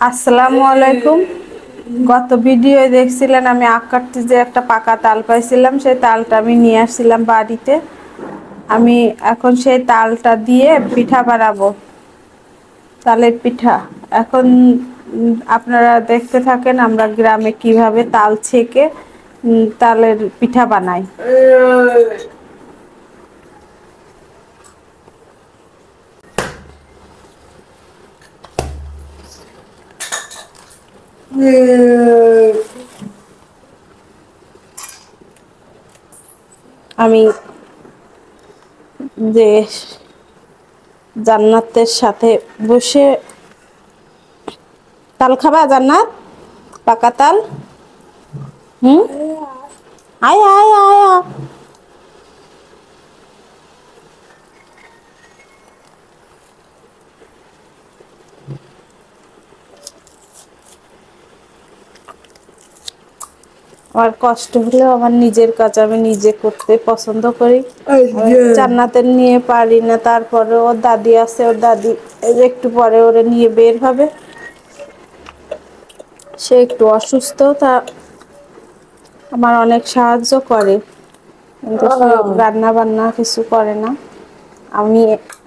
আসসালামু আলাইকুম। গত ভিডিও দেখছিলেন আমি আখ কাটতে যে একটা পাকা তাল পাইছিলাম, সেই তালটা আমি নিয়ে আসছিলাম বাড়িতে। আমি এখন সেই তালটা দিয়ে পিঠা বানাবো, তালের পিঠা। এখন আপনারা দেখতে থাকেন আমরা গ্রামে কিভাবে তাল ছেঁকে তালের পিঠা বানাই। আমি যে জান্নাতের সাথে বসে তাল খাবা, জান্নাত পাকা তাল। হুম, আয় আয় আয় আয়। আমার কষ্ট হলেও আমার নিজের কাজ আমি নিজে করতে পছন্দ করি। জান্নাতের নিয়ে পারি না, তারপরে ওর দাদি আছে, ওর দাদি একটু পরে ওরে নিয়ে বের হবে। সে একটু অসুস্থ, তা আমার অনেক সাহায্য করে, কিন্তু সে রান্না বান্না কিছু করে না, আমি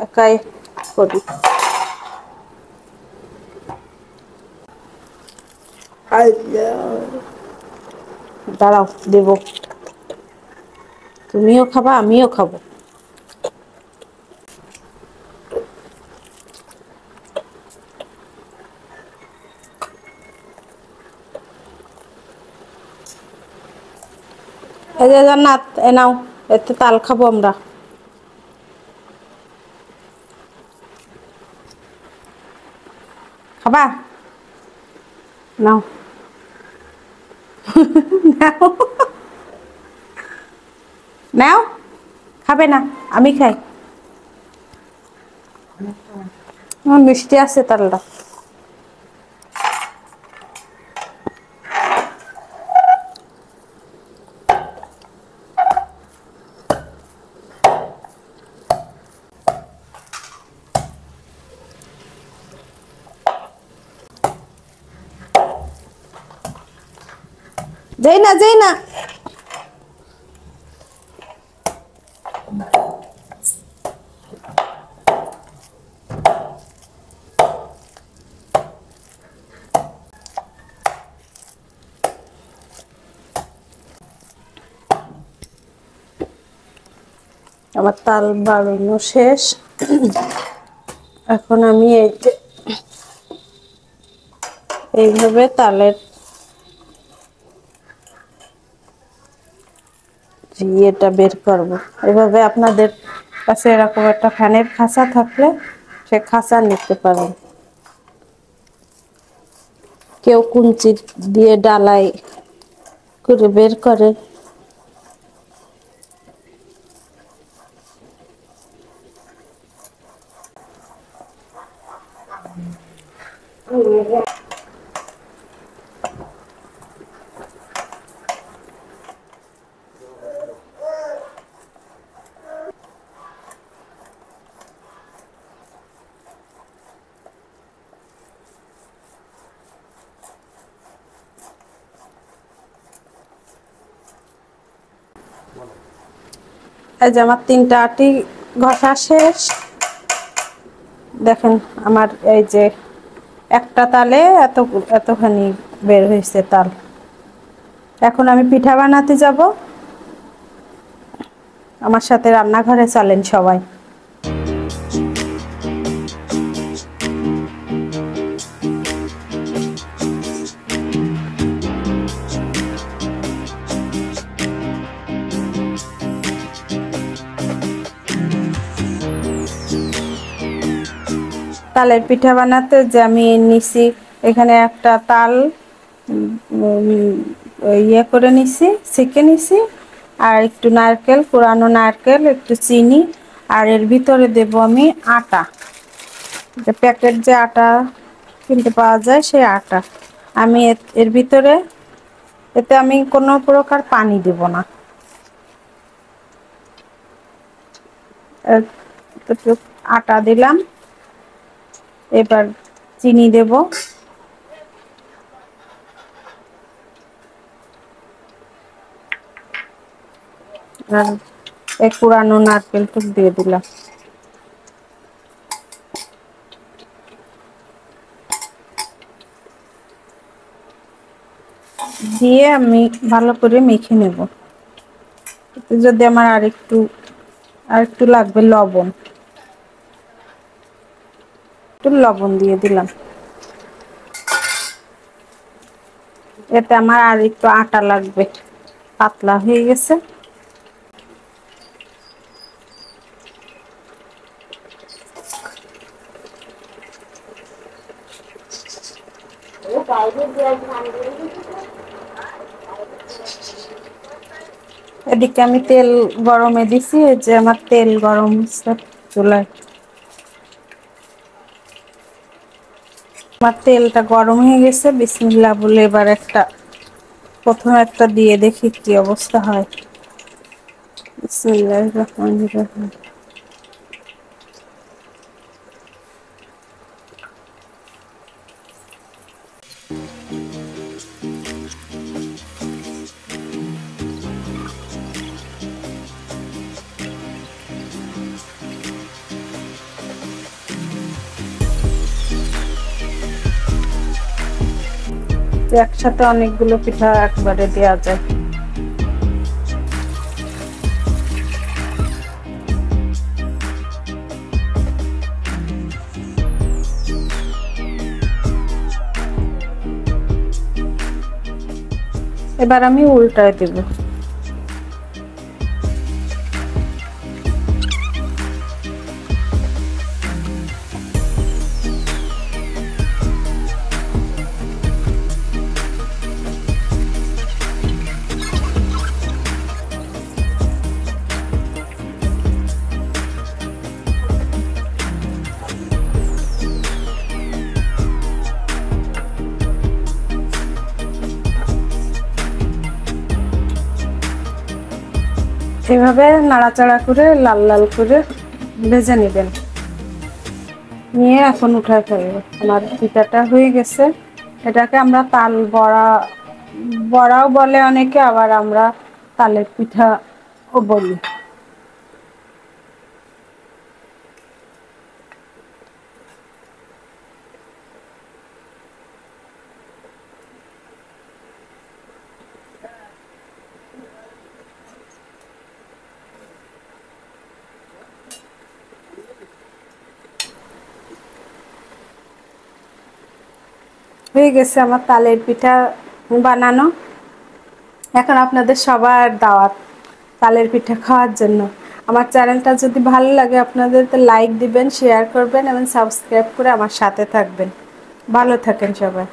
একাই করি। দাঁড়াও, দেব। তুমিও খাবা, আমিও খাবো। এই যে জান্নাত, এ নাও, এতে তাল খাবো আমরা। খাবা? নাও নাও নাও। খাবে না? আমি খাই। মিষ্টি আছে তালটা। যাই না, যাই না। আমার তাল বাড়ানো শেষ। এখন আমি এইভাবে তালের ইয়েটা বের করব। এভাবে আপনাদের কাছে এরকম একটা ফ্যানের খাঁচা থাকলে সে খাঁচা নিতে পারেন। কেউ কুঞ্চি দিয়ে ডালাই করে বের করে। এই যে আমার 3টা আটি ঘষা শেষ। দেখেন আমার এই যে একটা তালে এতখানি বের হয়েছে তাল। এখন আমি পিঠা বানাতে যাব। আমার সাথে রান্নাঘরে চলেন সবাই। তালের পিঠা বানাতে যে আমি নিছি, এখানে একটা তাল ইয়ে করে নিছি, ছেঁকে নিছি, আর একটু নারকেল, কোরানো নারকেল, একটু চিনি, আর এর ভিতরে দেব আমি আটা, প্যাকেট যে আটা কিনতে পাওয়া যায় সেই আটা। আমি এর ভিতরে, এতে আমি কোনো প্রকার পানি দেব না। আটা দিলাম, এবার চিনি দেব, আর এই পুরানো নারকেলটুক দিয়ে দিলাম। দিয়ে আমি ভালো করে মেখে নেব। যদি আমার আরেকটু লাগবে লবণ, একটু লবণ দিয়ে দিলাম। এতে আমার আর একটু আটা লাগবে, পাতলা হয়ে গেছে। এদিকে আমি তেল গরমে দিছি, এই যে আমার তেল গরম হচ্ছে চুলায়। আমার তেলটা গরম হয়ে গেছে, বিসমিল্লাহ বলে এবার প্রথমে একটা দিয়ে দেখি কি অবস্থা হয়। বিসমিল্লাহির রহমানির রহিম। একসাথে অনেকগুলো পিঠা একবারে দেওয়া যায়। এবার আমি উল্টায় দেব। এভাবে নাড়াচাড়া করে লাল লাল করে ভেজে নেবেন। নিয়ে এখন উঠায় ফেলবো। আমার পিঠাটা হয়ে গেছে। এটাকে আমরা তাল বড়া, বড়াও বলে অনেকে, আবার আমরা তালের পিঠাও বলি। হয়ে গেছে আমার তালের পিঠা বানানো। এখন আপনাদের সবার দাওয়াত তালের পিঠা খাওয়ার জন্য। আমার চ্যানেলটা যদি ভালো লাগে আপনাদের তো লাইক দিবেন, শেয়ার করবেন এবং সাবস্ক্রাইব করে আমার সাথে থাকবেন। ভালো থাকেন সবাই।